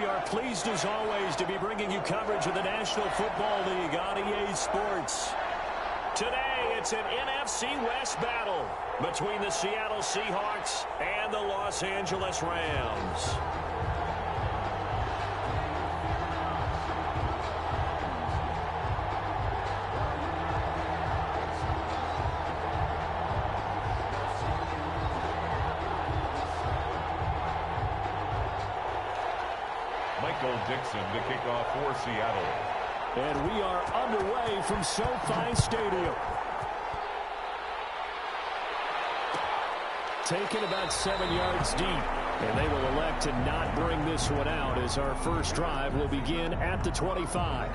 are pleased as always to be bringing you coverage of the National Football League on EA Sports. Today, it's an NFC West battle between the Seattle Seahawks and the Los Angeles Rams. Michael Dixon to kick off for Seattle. And we are underway from SoFi Stadium. Taken about 7 yards deep. And they will elect to not bring this one out as our first drive will begin at the 25.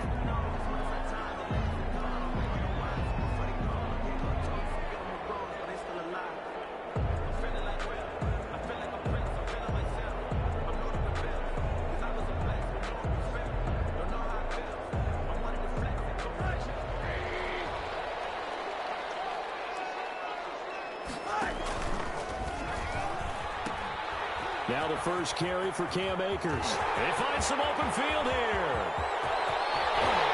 Now the first carry for Cam Akers. They find some open field here.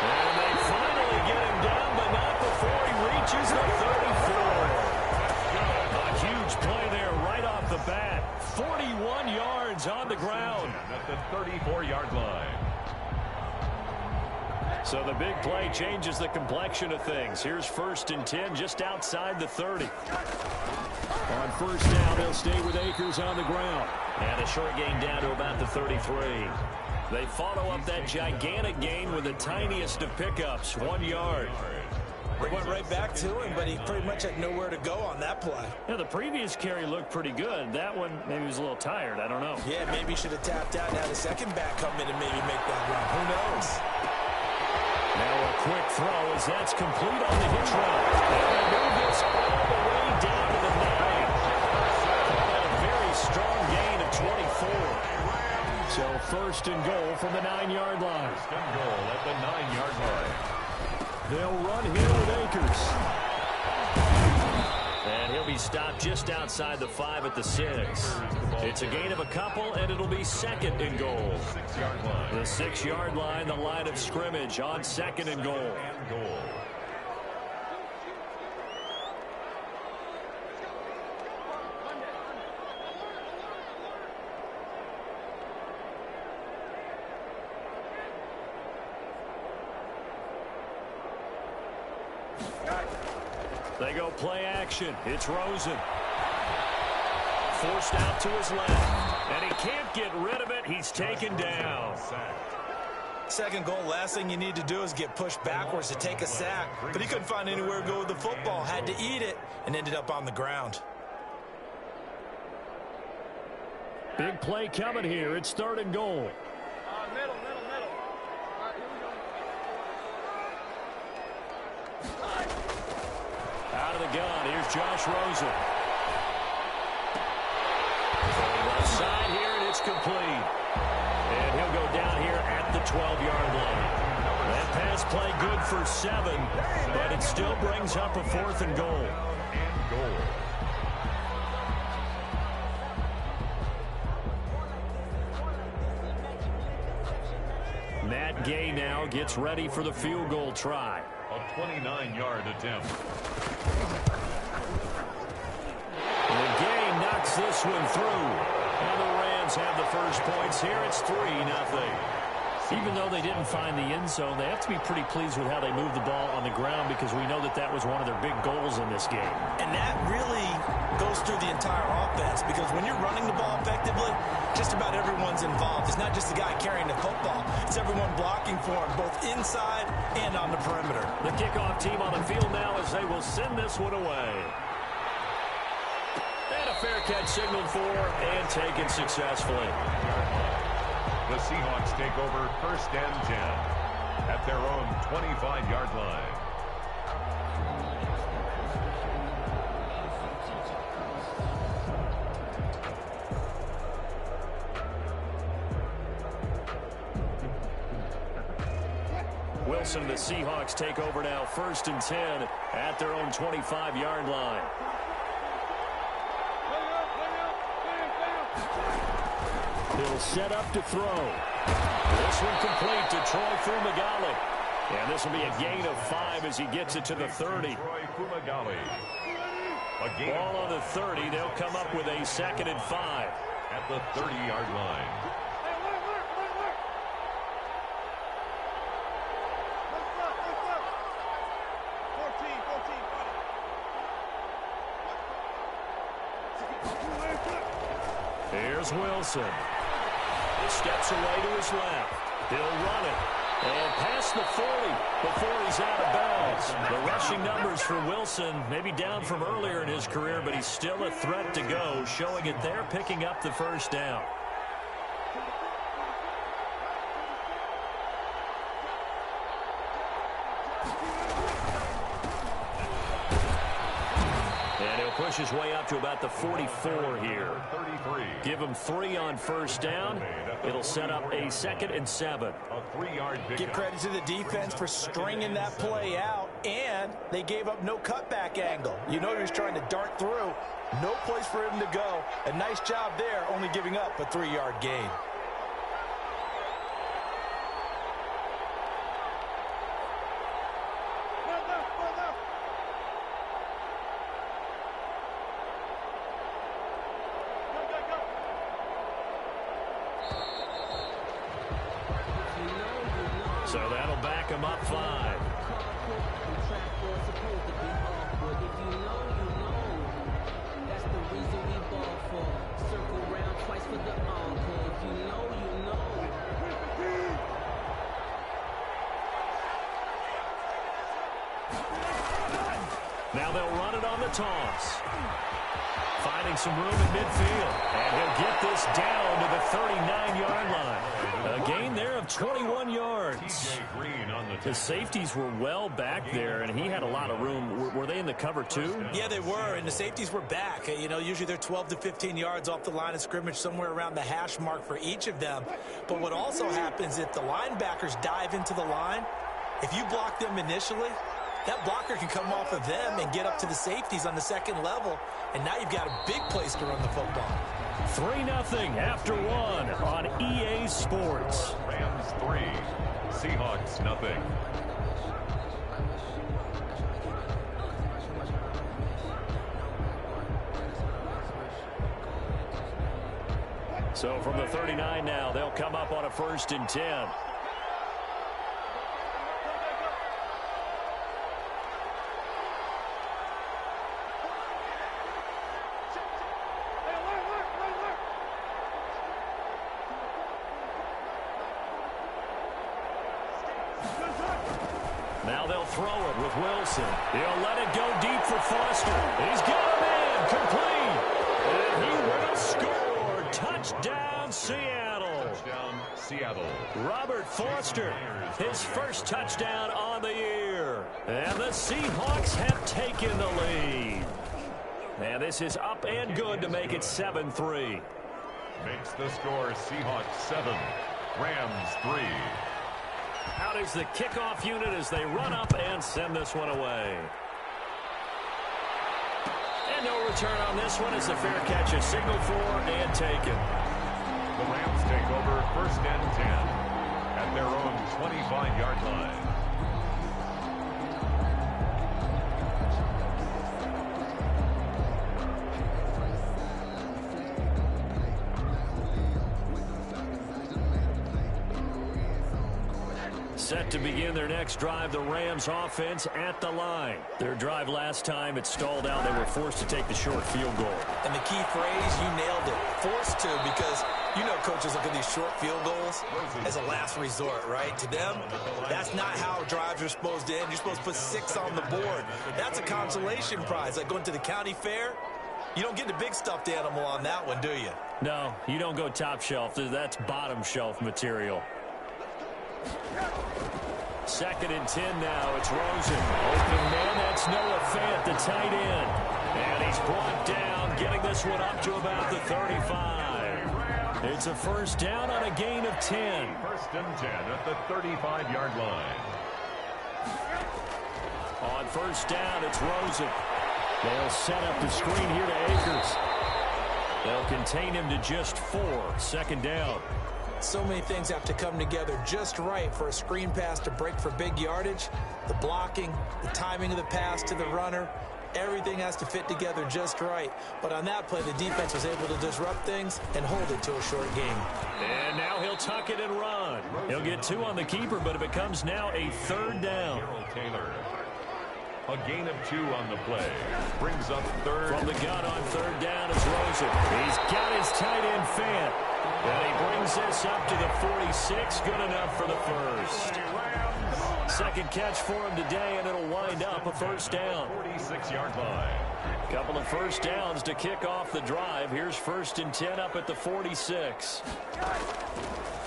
And they finally get him down, but not before he reaches the 34. A huge play there right off the bat. 41 yards on the ground. At the 34-yard line. So the big play changes the complexion of things. Here's 1st and 10 just outside the 30. On first down, they'll stay with Akers on the ground. And a short gain down to about the 33. They follow up that gigantic gain with the tiniest of pickups, 1 yard. They went right back to him, but he pretty much had nowhere to go on that play. Yeah, the previous carry looked pretty good. That one, maybe he was a little tired. I don't know. Yeah, maybe he should have tapped out and had a second back come in and maybe make that run. Who knows? Now a quick throw as that's complete on the hitch route. And they move this all the way down to the 9. And a very strong gain of 24. So 1st and goal from the 9-yard line. 1st and goal at the 9-yard line. They'll run here with Akers. And he'll be stopped just outside the 5 at the 6. It's a gain of a couple, and it'll be 2nd and goal. 6-yard line. The 6-yard line, the line of scrimmage on 2nd and goal. They go play action. It's Rosen. Forced out to his left. And he can't get rid of it. He's taken down. 2nd goal, last thing you need to do is get pushed backwards to take a sack. But he couldn't find anywhere to go with the football. Had to eat it and ended up on the ground. Big play coming here. It's 3rd and goal. Middle. Out of the gun, here's Josh Rosen. Left side here, and it's complete. And he'll go down here at the 12-yard line. That pass play good for 7, but it still brings up a 4th and goal. Matt Gay now gets ready for the field goal try. A 29-yard attempt. The Gay knocks this one through. And the Rams have the first points here. It's 3-0. Even though they didn't find the end zone, they have to be pretty pleased with how they moved the ball on the ground because we know that that was one of their big goals in this game. And that really goes through the entire offense because when you're running the ball effectively, just about everyone's involved. It's not just the guy carrying the football. It's everyone blocking for him, both inside and on the perimeter. The kickoff team on the field now as they will send this one away. And a fair catch signaled for and taken successfully. The Seahawks take over 1st and 10 at their own 25-yard line. Wilson, the Seahawks take over now 1st and 10 at their own 25-yard line. He'll set up to throw. This one complete to Troy Fumagalli. And this will be a gain of 5 as he gets it to the 30. Troy Fumagalli. Ball on the 30. They'll come up with a 2nd and 5. At the 30-yard line. Here's Wilson. He steps away to his left. He'll run it. And past the 40 before he's out of bounds. The rushing numbers for Wilson, maybe down from earlier in his career, but he's still a threat to go, showing it there, picking up the first down. And he'll push his way up to about the 44 here. 33. Give him 3 on first down. It'll set up a 2nd and 7. A 3-yard pickup. Give credit to the defense for stringing that play out, and they gave up no cutback angle. You know he was trying to dart through. No place for him to go. A nice job there, only giving up a 3-yard gain. So that'll back him up 5. Now they'll run it on the toss. Finding some room in midfield. And he'll get this down to the 39-yard line. A gain there of 21 yards. The safeties were well back there, and he had a lot of room. Were they in the cover too? Yeah, they were, and the safeties were back. You know, usually they're 12 to 15 yards off the line of scrimmage, somewhere around the hash mark for each of them. But what also happens if the linebackers dive into the line, if you block them initially, that blocker can come off of them and get up to the safeties on the second level, and now you've got a big place to run the football. 3-0 after 1 on EA Sports. Rams 3, Seahawks nothing. So from the 39 now, they'll come up on a 1st and 10. Now they'll throw it with Wilson. He'll let it go deep for Foster. He's got a man complete. And he will score. Touchdown, Seattle. Touchdown, Seattle. Robert Foster, his first touchdown on the year. And the Seahawks have taken the lead. And this is up and good to make it 7-3. Makes the score Seahawks 7, Rams 3. Out is the kickoff unit as they run up and send this one away. And no return on this one as the fair catch is signaled for and taken. The Rams take over 1st and 10 at their own 25-yard line. Set to begin their next drive, the Rams offense at the line. Their drive last time, it stalled out. They were forced to take the short field goal. And the key phrase, you nailed it, forced to, because you know coaches look at these short field goals as a last resort, right? To them, that's not how drives are supposed to end. You're supposed to put 6 on the board. That's a consolation prize. Like going to the county fair, you don't get the big stuffed animal on that one, do you? No, you don't go top shelf. That's bottom shelf material. 2nd and 10 now. It's Rosen. Open man, that's Noah Fant, the tight end. And he's brought down, getting this one up to about the 35. It's a first down on a gain of 10. 1st and 10 at the 35-yard line. On first down, it's Rosen. They'll set up the screen here to Akers. They'll contain him to just 4. 2nd down. So many things have to come together just right for a screen pass to break for big yardage. The blocking, the timing of the pass to the runner, everything has to fit together just right. But on that play, the defense was able to disrupt things and hold it to a short game. And now he'll tuck it and run. He'll get 2 on the keeper, but it becomes now a 3rd down. Taylor. A gain of 2 on the play. Brings up 3rd. From the gun on 3rd down is Rosen. He's got his tight end Fant. And he brings this up to the 46. Good enough for the first. Second catch for him today, and it'll wind up a 1st down. 46-yard line. Couple of 1st downs to kick off the drive. Here's 1st and 10 up at the 46.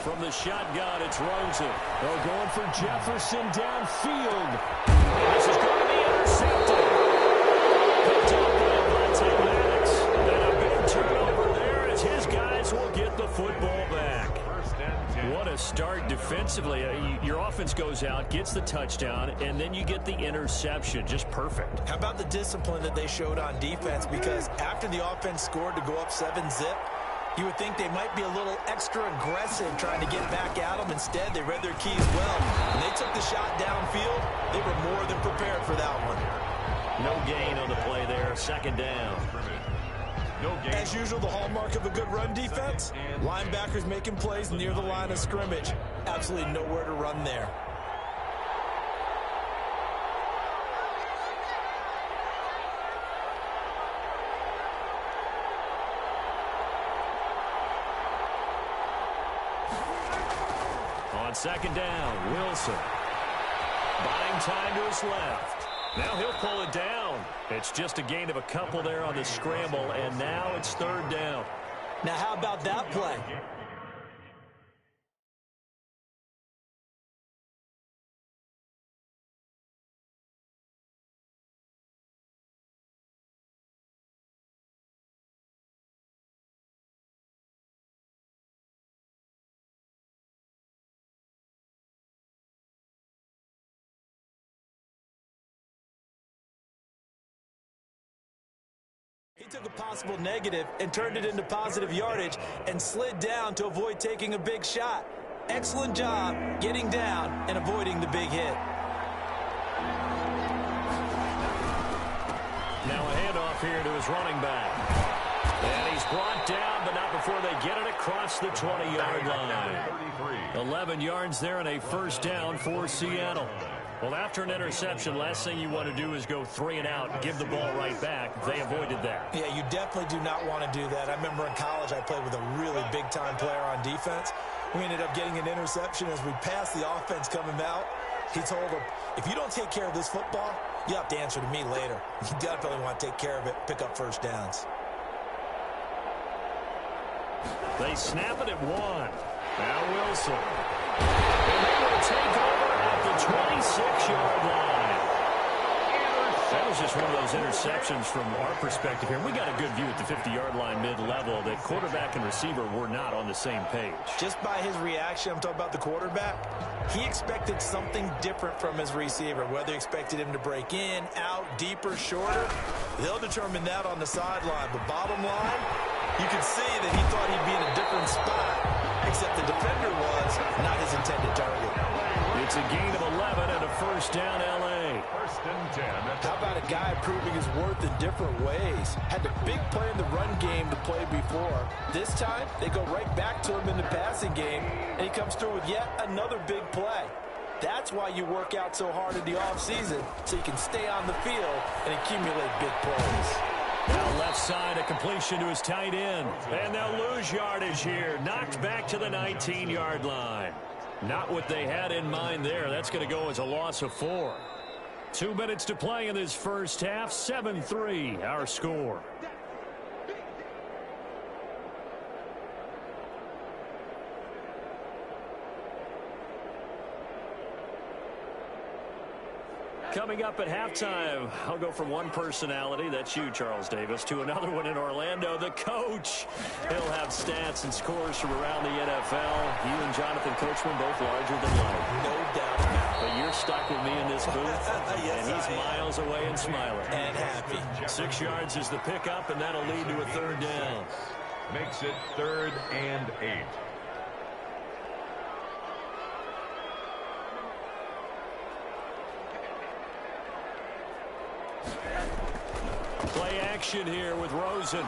From the shotgun, it's Rosen. They're going for Jefferson downfield. And this is going to be intercepted. Picked up by Vontae Maddox. And a big turnover there as his guys will get the football back. What a start defensively. Your offense goes out, gets the touchdown, and then you get the interception. Just perfect. How about the discipline that they showed on defense? Because after the offense scored to go up 7-zip, you would think they might be a little extra aggressive trying to get back at them. Instead, they read their keys well. When they took the shot downfield, they were more than prepared for that one. No gain on the play there. 2nd down. As usual, the hallmark of a good run defense, linebackers making plays near the line of scrimmage. Absolutely nowhere to run there. On 2nd down, Wilson. Buying time to his left. Now he'll pull it down. It's just a gain of a couple there on the scramble, and now it's 3rd down. Now how about that play? He took a possible negative and turned it into positive yardage and slid down to avoid taking a big shot. Excellent job getting down and avoiding the big hit. Now a handoff here to his running back. And he's brought down, but not before they get it across the 20-yard line. 11 yards there and a 1st down for Seattle. Well, after an interception, last thing you want to do is go 3 and out, give the ball right back. They avoided that. Yeah, you definitely do not want to do that. I remember in college I played with a really big-time player on defense. We ended up getting an interception as we passed the offense coming out. He told him, if you don't take care of this football, you have to answer to me later. You definitely want to take care of it, pick up 1st downs. They snap it at 1. Now Wilson. And they will take over at the 26-yard line. That was just one of those interceptions from our perspective here. We got a good view at the 50-yard line mid-level that quarterback and receiver were not on the same page. Just by his reaction, I'm talking about the quarterback, he expected something different from his receiver, whether he expected him to break in, out, deeper, shorter. They'll determine that on the sideline. But bottom line, you could see that he thought he'd be in a different spot, except the defender was not his intended target. It's a gain of 11 and a 1st down, L.A. 1st and 10. How about a guy proving his worth in different ways? Had the big play in the run game to play before. This time, they go right back to him in the passing game, and he comes through with yet another big play. That's why you work out so hard in the offseason, so you can stay on the field and accumulate big plays. Now left side, a completion to his tight end. And they'll lose yardage here. Knocked back to the 19-yard line. Not what they had in mind there. That's going to go as a loss of 4. 2 minutes to play in this first half. 7-3, our score. Coming up at halftime, I'll go from one personality, that's you, Charles Davis, to another one in Orlando, the coach. He'll have stats and scores from around the NFL. You and Jonathan Coachman both larger than life. No doubt about it. But you're stuck with me in this booth, Yes, and he's miles away and smiling. And happy. 6 yards is the pickup, and that'll lead to a 3rd down. Makes it 3rd and 8. Play action here with Rosen.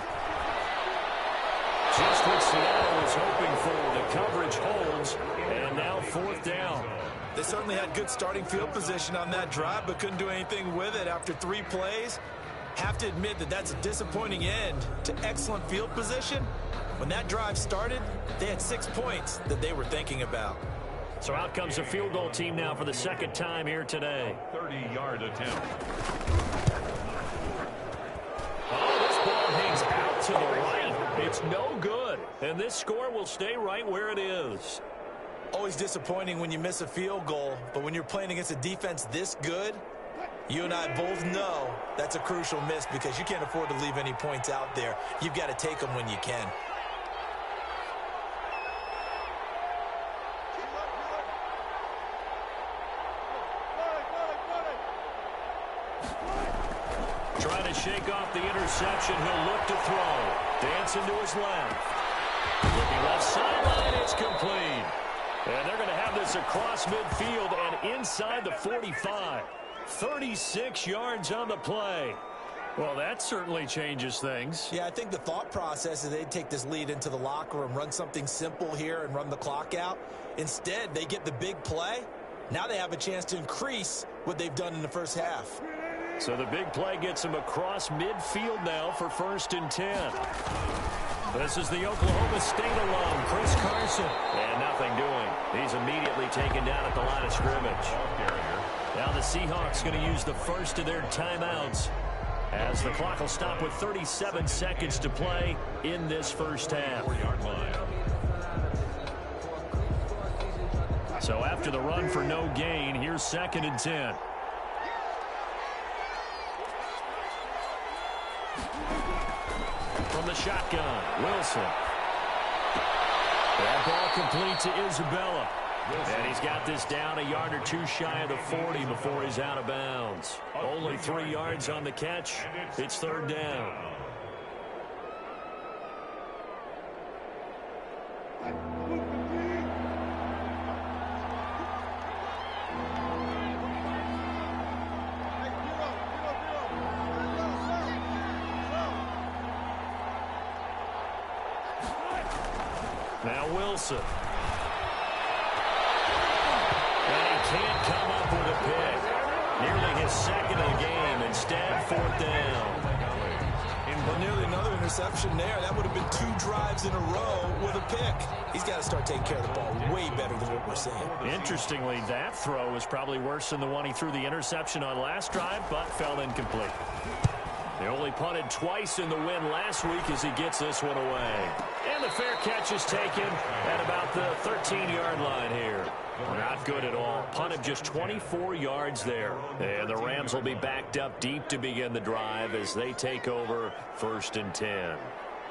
Just what Seattle was hoping for. The coverage holds, and now 4th down. They certainly had good starting field position on that drive, but couldn't do anything with it after 3 plays. Have to admit that that's a disappointing end to excellent field position. When that drive started, they had 6 points that they were thinking about. So out comes a field goal team now for the 2nd time here today. 30-yard attempt. Oh, this ball hangs out to the right. It's no good. And this score will stay right where it is. Always disappointing when you miss a field goal, but when you're playing against a defense this good, you and I both know that's a crucial miss because you can't afford to leave any points out there. You've got to take them when you can. Trying to shake off the interception. He'll look to throw. Dancing to his left. Looking left sideline. It's complete. And they're going to have this across midfield and inside the 45. 36 yards on the play. Well, that certainly changes things. Yeah, I think the thought process is they'd take this lead into the locker room, run something simple here and run the clock out. Instead, they get the big play. Now they have a chance to increase what they've done in the first half. So the big play gets him across midfield now for 1st and 10. This is the Oklahoma State alum, Chris Carson. And nothing doing. He's immediately taken down at the line of scrimmage. Now the Seahawks going to use the first of their timeouts as the clock will stop with 37 seconds to play in this first half. 4-yard line. So after the run for no gain, here's 2nd and 10. From the shotgun, Wilson. That ball complete to Isabella. And he's got this down a yard or 2 shy of the 40 before he's out of bounds. Only 3 yards on the catch. It's 3rd down. Now Wilson. And he can't come up with a pick. Nearly his 2nd of the game. Instead, 4th down. Well, nearly another interception there. That would have been 2 drives in a row with a pick. He's got to start taking care of the ball way better than what we're seeing. Interestingly, that throw was probably worse than the one he threw the interception on last drive, but fell incomplete. They only punted twice in the win last week as he gets this one away. And the fair catch is taken at about the 13-yard line here. Not good at all. Punted just 24 yards there. And the Rams will be backed up deep to begin the drive as they take over 1st and 10.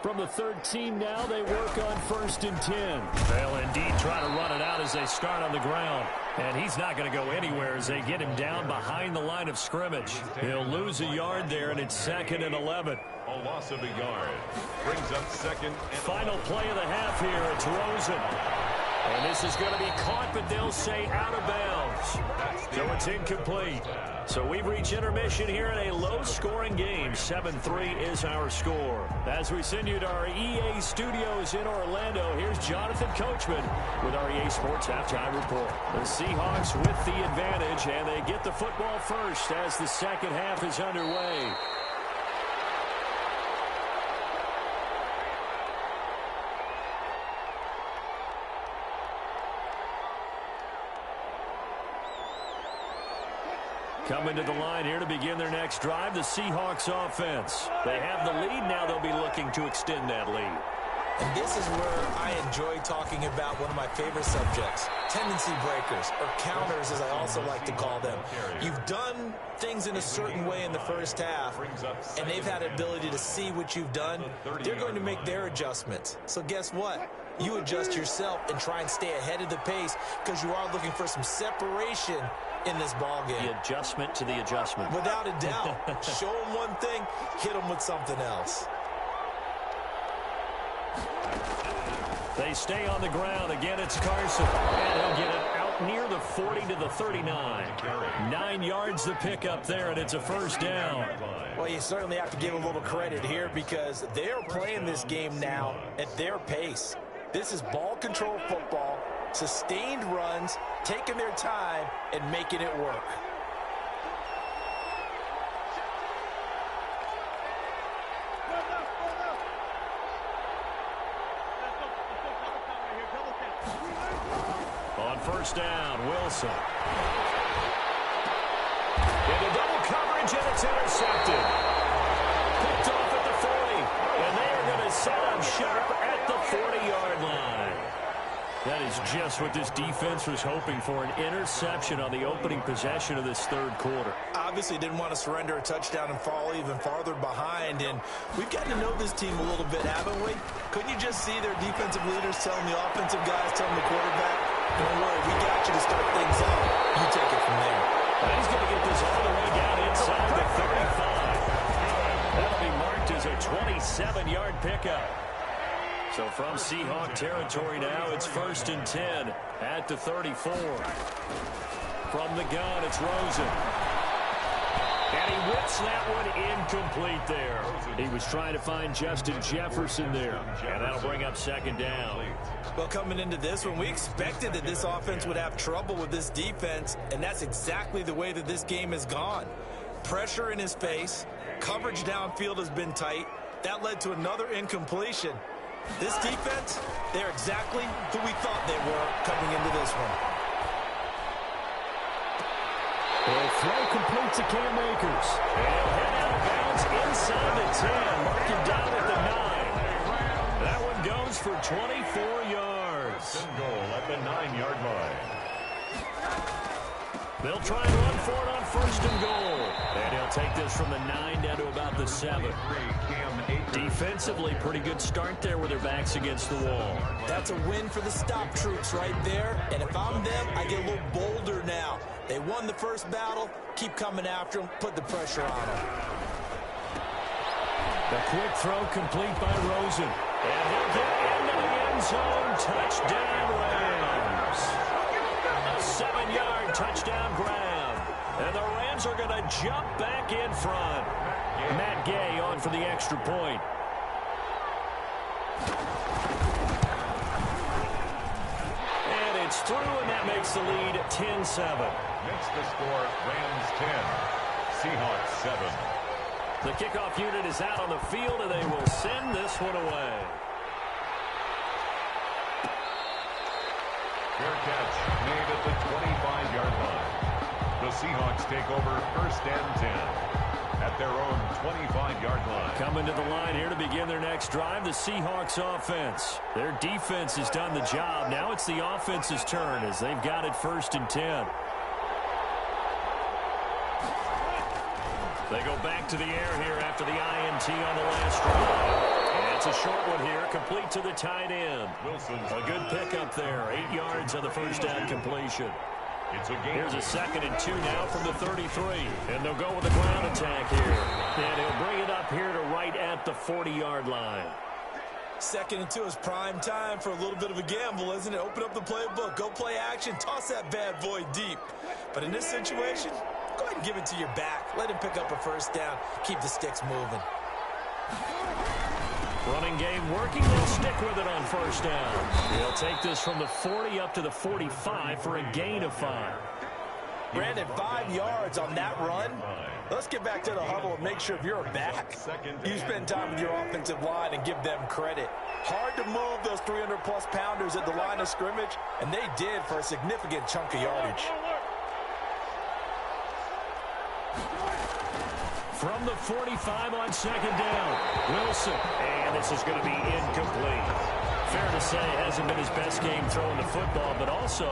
From the 13 now, they work on 1st and 10. They'll indeed try to run it out as they start on the ground. And he's not going to go anywhere as they get him down behind the line of scrimmage. He'll lose a yard there, and it's 2nd and 11. A loss of a yard. Brings up 2nd and Final play of the half here. It's Rosen. And this is going to be caught, but they'll say out of bounds. So it's incomplete. So we've reached intermission here in a low-scoring game. 7-3 is our score. As we send you to our EA studios in Orlando, here's Jonathan Coachman with our EA Sports Halftime Report. The Seahawks with the advantage, and they get the football first as the second half is underway. Coming to the line here to begin their next drive, the Seahawks offense. They have the lead. Now they'll be looking to extend that lead. And this is where I enjoy talking about one of my favorite subjects, tendency breakers, or counters as I also like to call them. You've done things in a certain way in the first half, and they've had an ability to see what you've done. They're going to make their adjustments. So guess what? You adjust yourself and try and stay ahead of the pace because you are looking for some separation in this ball game. The adjustment to the adjustment. Without a doubt. Show them one thing, hit them with something else. They stay on the ground. Again, it's Carson. And he'll get it out near the 40 to the 39. 9 9 yards to pick up there, and it's a first down. Well, you certainly have to give a little credit here because they're playing this game now at their pace. This is ball control football, sustained runs, taking their time, and making it work. On first down, Wilson. Into double coverage, and it's intercepted. Picked off at the 40, and they are going to set up shop at the 40-yard line. That is just what this defense was hoping for, an interception on the opening possession of this third quarter. Obviously didn't want to surrender a touchdown and fall even farther behind, and we've gotten to know this team a little bit, haven't we? Couldn't you just see their defensive leaders telling the offensive guys, telling the quarterback, don't worry, we got you to start things off. You take it from there. And he's going to get this all the way down inside the 35. That'll be marked as a 27-yard pickup. So from Seahawk territory now, it's 1st and 10 at the 34. From the gun, it's Rosen. And he whips that one incomplete there. He was trying to find Justin Jefferson there. And that'll bring up 2nd down. Well, coming into this one, we expected that this offense would have trouble with this defense, and that's exactly the way that this game has gone. Pressure in his face, coverage downfield has been tight. That led to another incompletion. This defense, they're exactly who we thought they were coming into this one. The throw complete to Cam Akers. And he'll head out of bounds inside the 10, marking down at the 9. That one goes for 24 yards. Goal at the 9-yard line. They'll try and run for it on 1st and goal. And he'll take this from the 9 down to about the 7. Defensively, pretty good start there with their backs against the wall. That's a win for the stop troops right there. And if I'm them, I get a little bolder now. They won the first battle. Keep coming after them. Put the pressure on them. The quick throw complete by Rosen. And he'll get into the end zone. Touchdown, Rams. A 7-yard touchdown grab. And the Rams are going to jump back in front. Matt Gay on for the extra point. And it's through, and that makes the lead 10-7. Makes the score Rams 10, Seahawks 7. The kickoff unit is out on the field, and they will send this one away. Fair catch made at the 25-yard line. The Seahawks take over 1st and 10 at their own 25-yard line. Coming to the line here to begin their next drive, the Seahawks offense. Their defense has done the job. Now it's the offense's turn as they've got it 1st and 10. They go back to the air here after the INT on the last drive. And it's a short one here, complete to the tight end. Wilson's a good pickup there, 8 yards on the first down completion. It's a game. Here's a 2nd and 2 now from the 33. And they'll go with the ground attack here. And he'll bring it up here to right at the 40-yard line. 2nd and 2 is prime time for a little bit of a gamble, isn't it? Open up the playbook, go play action, toss that bad boy deep. But in this situation, go ahead and give it to your back. Let him pick up a 1st down. Keep the sticks moving. Running game working. They'll stick with it on 1st down. They'll take this from the 40 up to the 45 for a gain of 5. Brandon, 5 yards on that run. Let's get back to the huddle and make sure if you're a back, you spend time with your offensive line and give them credit. Hard to move those 300-plus pounders at the line of scrimmage, and they did for a significant chunk of yardage. From the 45 on 2nd down, Wilson. And this is going to be incomplete. Fair to say, hasn't been his best game throwing the football, but also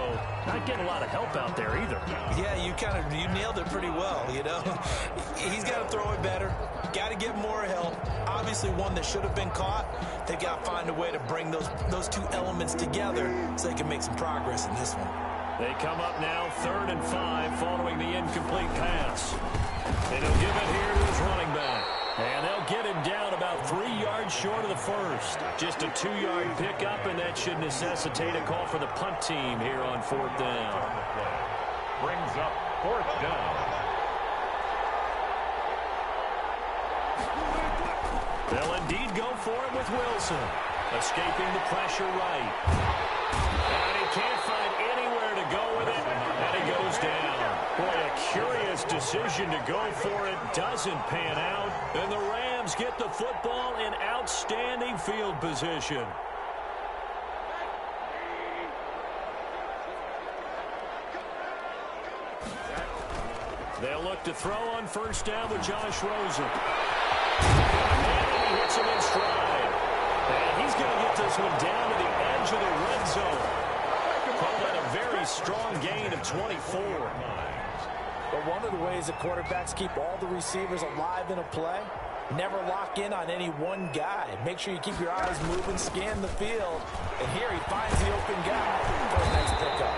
not getting a lot of help out there either. Yeah, you nailed it pretty well, you know. He's got to throw it better. Got to get more help. Obviously one that should have been caught. They got to find a way to bring those two elements together so they can make some progress in this one. They come up now 3rd and 5 following the incomplete pass. And he'll give it here to his running back. And they'll get him down about 3 yards short of the first. Just a 2-yard pickup, and that should necessitate a call for the punt team here on 4th down. Brings up 4th down. They'll indeed go for it with Wilson. Escaping the pressure right. And he can't find anywhere to go with it. And he goes down. Boy, a curious decision to go for it. Doesn't pan out. And the Rams get the football in outstanding field position. They'll look to throw on first down with Josh Rosen. And he hits him in stride. And he's going to get this one down to the edge of the red zone. Call that a very strong gain of 24. But one of the ways that quarterbacks keep all the receivers alive in a play, never lock in on any one guy. Make sure you keep your eyes moving, scan the field. And here he finds the open guy for a nice pickup.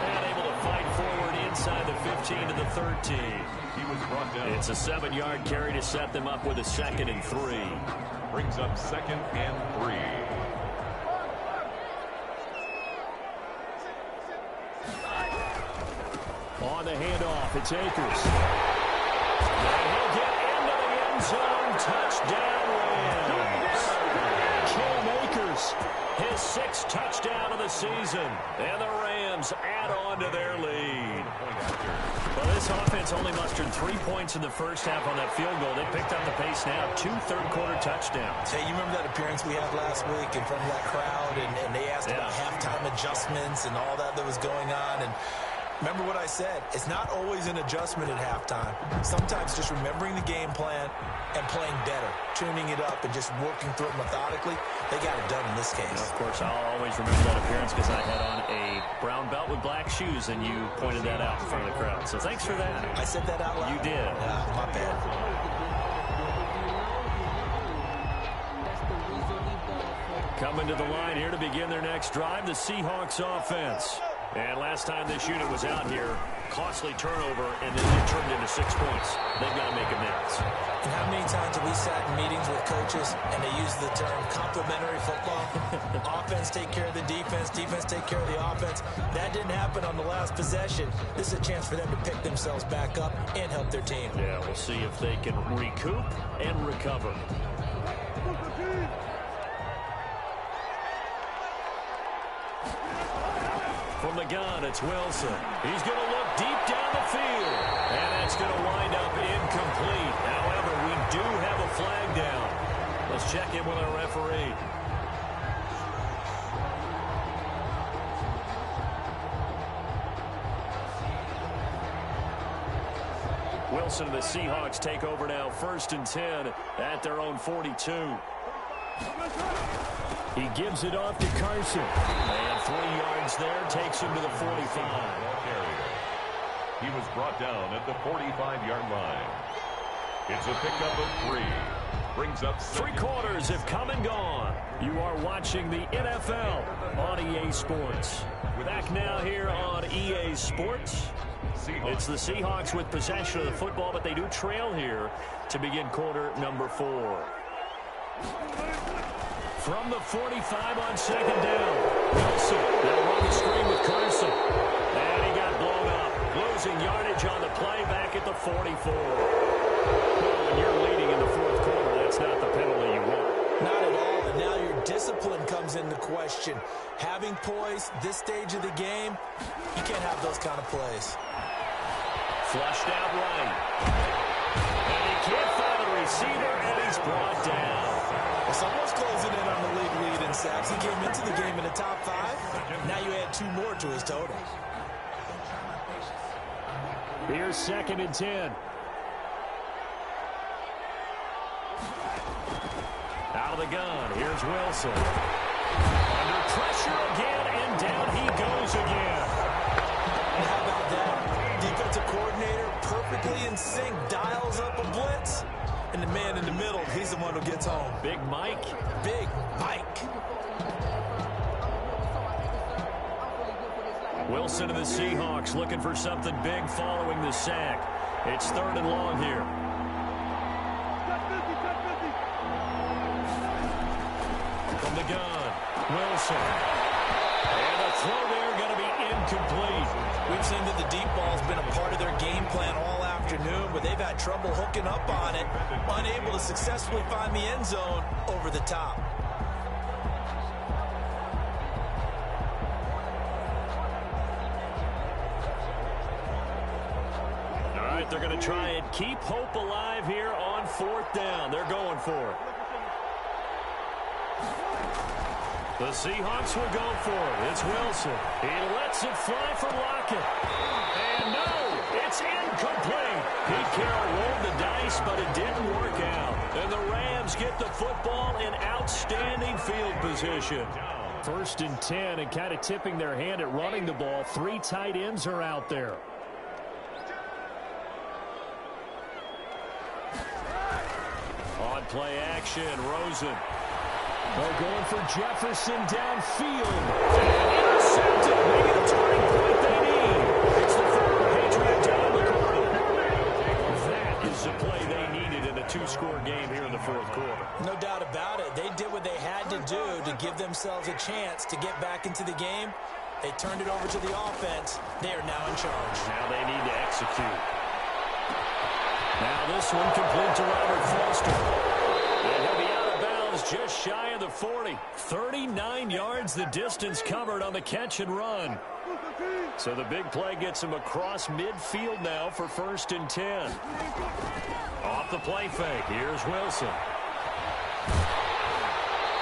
And able to fight forward inside the 15 to the 13. He was brought down. It's a 7-yard carry to set them up with a 2nd and 3. Brings up 2nd and 3. On the handoff, it's Akers. And he'll get into the end zone. Touchdown, Rams. Cam Akers, his 6th touchdown of the season. And the Rams add on to their lead. Well, this offense only mustered 3 points in the first half on that field goal. They picked up the pace now. 2 third-quarter touchdowns. Hey, you remember that appearance we had last week in front of that crowd? And they asked about halftime adjustments and all that was going on. And remember what I said. It's not always an adjustment at halftime. Sometimes just remembering the game plan and playing better, tuning it up and just working through it methodically. They got it done in this case. Of course, I'll always remember that appearance because I had on a brown belt with black shoes, and you pointed that out in front of the crowd. So thanks for that. I said that out loud? You did. Yeah, my bad. Coming to the line here to begin their next drive, the Seahawks offense. And last time this unit was out here, costly turnover, and then they turned into 6 points. They've got to make amends. And how many times have we sat in meetings with coaches and they use the term complementary football? Offense take care of the defense, defense take care of the offense. That didn't happen on the last possession. This is a chance for them to pick themselves back up and help their team. Yeah, we'll see if they can recoup and recover. From the gun, it's Wilson. He's going to look deep down the field. And that's going to wind up incomplete. However, we do have a flag down. Let's check in with our referee. Wilson and the Seahawks take over now, 1st and 10 at their own 42. He gives it off to Carson. And 3 yards there, takes him to the 45. He was brought down at the 45-yard line. It's a pickup of 3. Brings up 3 quarters have come and gone. You are watching the NFL on EA Sports. Back now here on EA Sports. It's the Seahawks with possession of the football, but they do trail here to begin quarter number 4. From the 45 on 2nd down. Wilson, they'll run the screen with Carson. And he got blown up. Losing yardage on the play back at the 44. Well, when you're leading in the 4th quarter, that's not the penalty you want. Not at all, and now your discipline comes into question. Having poise this stage of the game, you can't have those kind of plays. Flushed out right. And he can't find a receiver, and he's brought down. Well, someone's closing in on the league lead in sacks. He came into the game in the top 5. Now you add 2 more to his total. Here's 2nd and 10. Out of the gun, here's Wilson. Under pressure again, and down he goes again. And how about that? Defensive coordinator perfectly in sync, dials up a blitz. And the man in the middle, he's the one who gets home. Big Mike. Big Mike. Wilson and the Seahawks looking for something big following the sack. It's 3rd and long here. From the gun, Wilson. And the throw there going to be incomplete. We've seen that the deep ball's been a part of their game plan all afternoon. afternoon, but they've had trouble hooking up on it, unable to successfully find the end zone over the top. All right, they're going to try and keep hope alive here on 4th down. They're going for it. The Seahawks will go for it. It's Wilson. He lets it fly for Lockett. And no, it's incomplete. Pete Carroll rolled the dice, but it didn't work out. And the Rams get the football in outstanding field position. 1st and 10, and kind of tipping their hand at running the ball. 3 tight ends are out there. On play action, Rosen. They're going for Jefferson downfield. And intercepted. Maybe the turning point they need. It's the former Patriot down the corner. That is the play they needed in a 2-score game here in the 4th quarter. No doubt about it. They did what they had to do to give themselves a chance to get back into the game. They turned it over to the offense. They are now in charge. Now they need to execute. Now this one complete to Robert Foster. And he'll be out of bounds just shy of the 40. 39 yards the distance covered on the catch and run. So the big play gets him across midfield now for 1st and 10. Off the play fake. Here's Wilson.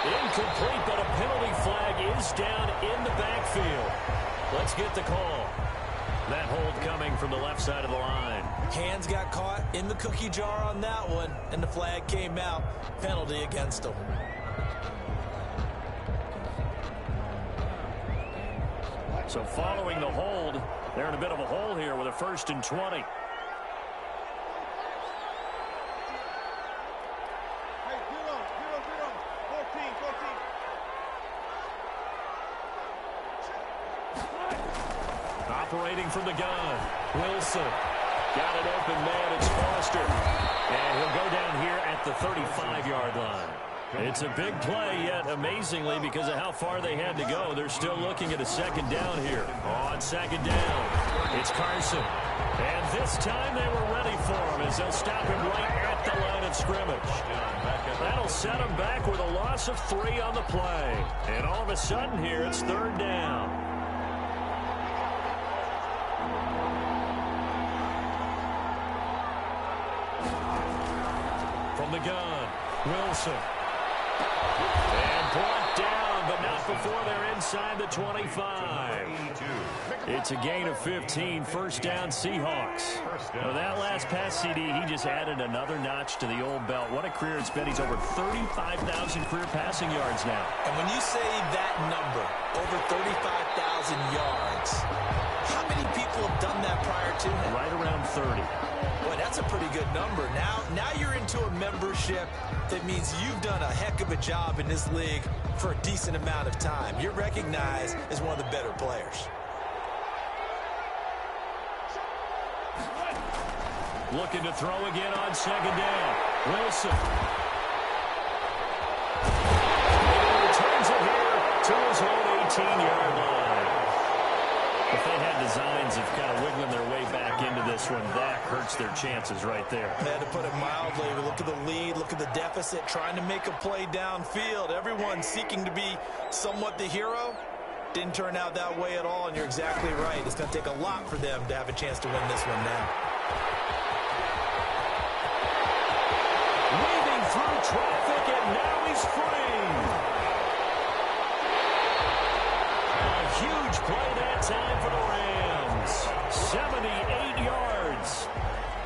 Incomplete, but a penalty flag is down in the backfield. Let's get the call. That hold coming from the left side of the line. Hands got caught in the cookie jar on that one, and the flag came out. Penalty against them. So following the hold, they're in a bit of a hole here with a 1st and 20. Operating from the gun, Wilson. Got it open, man. It's Foster. And he'll go down here at the 35-yard line. It's a big play, yet amazingly, because of how far they had to go, they're still looking at a 2nd down here. On 2nd down, it's Carson. And this time they were ready for him as they'll stop him right at the line of scrimmage. That'll set him back with a loss of 3 on the play. And all of a sudden here, it's 3rd down. From the gun, Wilson. And brought down, but not before they're inside the 25. It's a gain of 15, 1st down Seahawks. Now that last pass CD, he just added another notch to the old belt. What a career it's been. He's over 35,000 career passing yards now. And when you say that number, over 35,000 yards, how many people have done that prior to him? Right around 30. Boy, that's a pretty good number. Now you're into a membership that means you've done a heck of a job in this league for a decent amount of time. You're recognized as one of the better players. Looking to throw again on 2nd down. Wilson. And he returns it here to his own 18-yard line. If they had designs of kind of wiggling their way back into this one, that hurts their chances right there. They had to put it mildly. Look at the lead, look at the deficit, trying to make a play downfield. Everyone seeking to be somewhat the hero. Didn't turn out that way at all, and you're exactly right. It's going to take a lot for them to have a chance to win this one now. Weaving through traffic, and now he's free. A huge play that time for the Rams. 78 yards.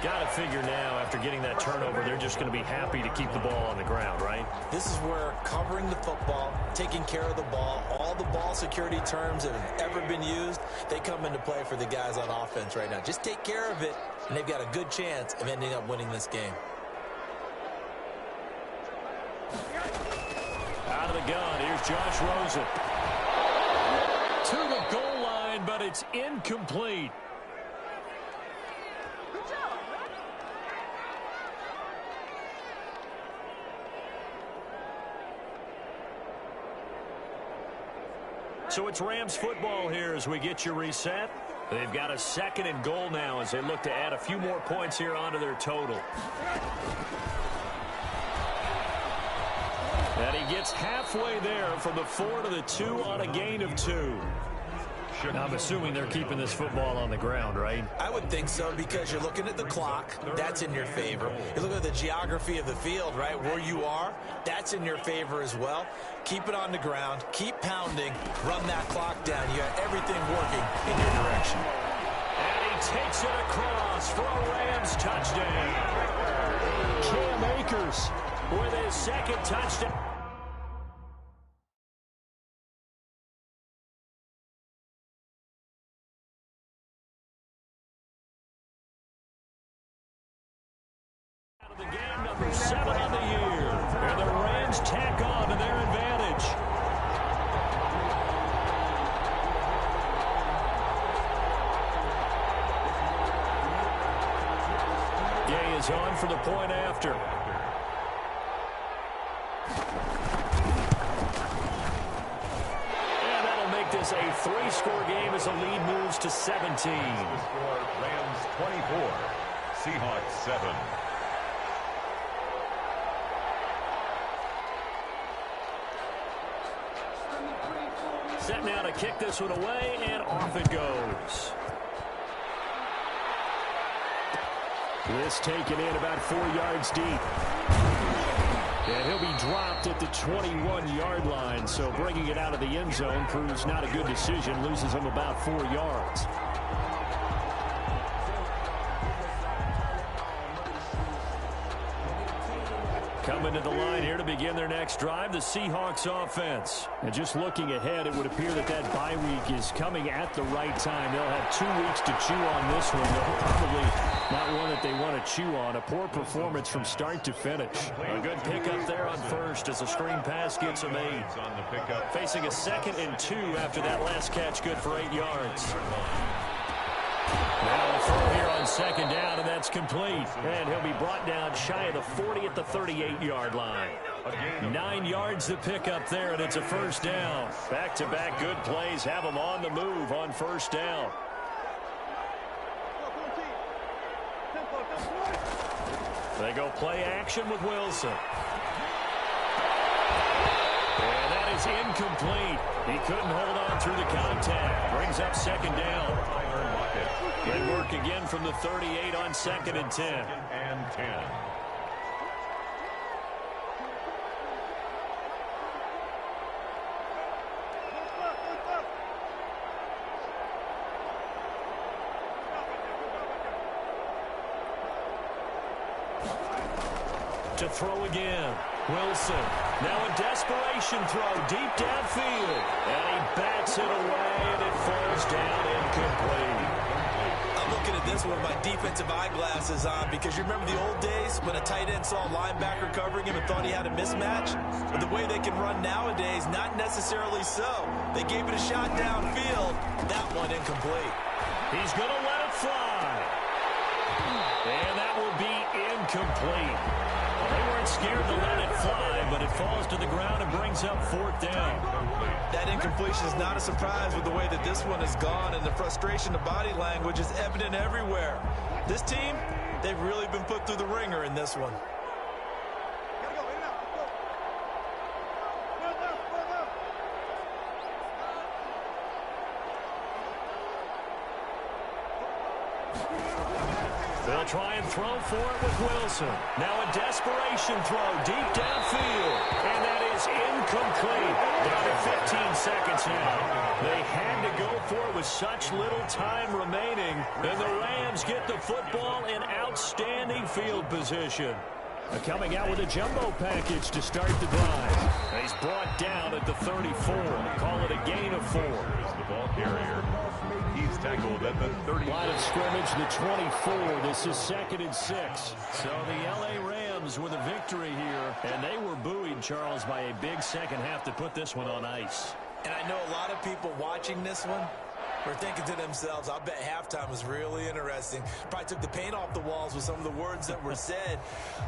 Got to figure now, after getting that turnover, they're just going to be happy to keep the ball on the ground, right? This is where covering the football, taking care of the ball, all the ball security terms that have ever been used, they come into play for the guys on offense right now. Just take care of it, and they've got a good chance of ending up winning this game. Out of the gun, here's Josh Rosen. To the goal line, but it's incomplete. So it's Rams football here as we get you reset. They've got a 2nd and goal now as they look to add a few more points here onto their total. And he gets halfway there from the 4 to the 2 on a gain of 2. Now, I'm assuming they're keeping this football on the ground, right? I would think so, because you're looking at the clock. That's in your favor. You look at the geography of the field, right? Where you are, that's in your favor as well. Keep it on the ground. Keep pounding. Run that clock down. You got everything working in your direction. And he takes it across for a Rams touchdown. Cam Akers with his 2nd touchdown. The game, number 7 on the year. And the Rams tack on to their advantage. Gay is on for the point after. And that'll make this a 3-score game as the lead moves to 17. The score, Rams 24, Seahawks 7. Set now to kick this one away, and off it goes. This taken in about 4 yards deep. And he'll be dropped at the 21-yard line, so bringing it out of the end zone proves not a good decision, loses him about 4 yards. Coming to the line here to begin their next drive, the Seahawks offense. And just looking ahead, it would appear that that bye week is coming at the right time. They'll have 2 weeks to chew on this one. They'll probably not one that they want to chew on. A poor performance from start to finish. A good pickup there on first as a screen pass gets a made. Facing a 2nd and 2 after that last catch, good for 8 yards. Now a throw here on 2nd down, and that's complete. And he'll be brought down shy of the 40 at the 38-yard line. 9 yards to pick up there, and it's a 1st down. Back-to-back good plays have them on the move on 1st down. They go play action with Wilson. And that is incomplete. He couldn't hold on through the contact. Brings up 2nd down. Good work again from the 38 on 2nd and 10. And 10. To throw again. Wilson. Now a desperation throw deep downfield. And he bats it away, and it falls down incomplete. I'm looking at this with my defensive eyeglasses on, because you remember the old days when a tight end saw a linebacker covering him and thought he had a mismatch? But the way they can run nowadays, not necessarily so. They gave it a shot downfield. That one incomplete. He's going to let it fly. And that will be incomplete. They weren't scared to let it fly, but it falls to the ground and brings up 4th down. That incompletion is not a surprise with the way that this one has gone, and the frustration of body language is evident everywhere. This team, they've really been put through the ringer in this one. They'll try and throw for it with Wilson. Now a desperation throw deep downfield. And that is incomplete. Down to 15 seconds now. They had to go for it with such little time remaining. And the Rams get the football in outstanding field position. Coming out with a jumbo package to start the drive. And he's brought down at the 34. Call it a gain of 4. Here's the ball carrier. He's tackled at the 30. Line of scrimmage, the 24. This is 2nd and 6. So the L.A. Rams with a victory here. And they were buoyed, Charles, by a big second half to put this one on ice. And I know a lot of people watching this one were thinking to themselves, I bet halftime was really interesting. Probably took the paint off the walls with some of the words that were said.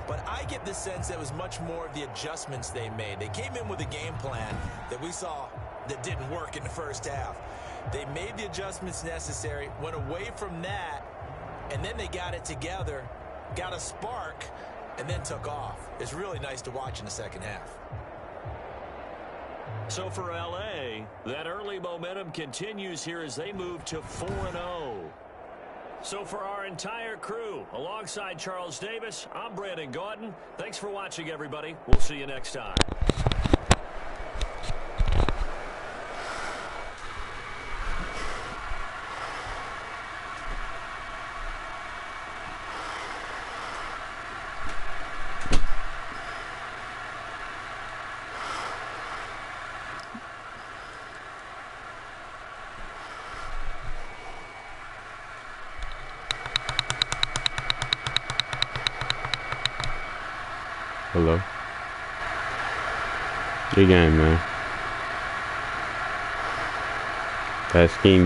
But I get the sense that it was much more of the adjustments they made. They came in with a game plan that we saw that didn't work in the first half. They made the adjustments necessary, went away from that, and then they got it together, got a spark, and then took off. It's really nice to watch in the second half. So for L.A., that early momentum continues here as they move to 4-0. So for our entire crew, alongside Charles Davis, I'm Brandon Gaudin. Thanks for watching, everybody. We'll see you next time. Hello. Good game, man. That scheme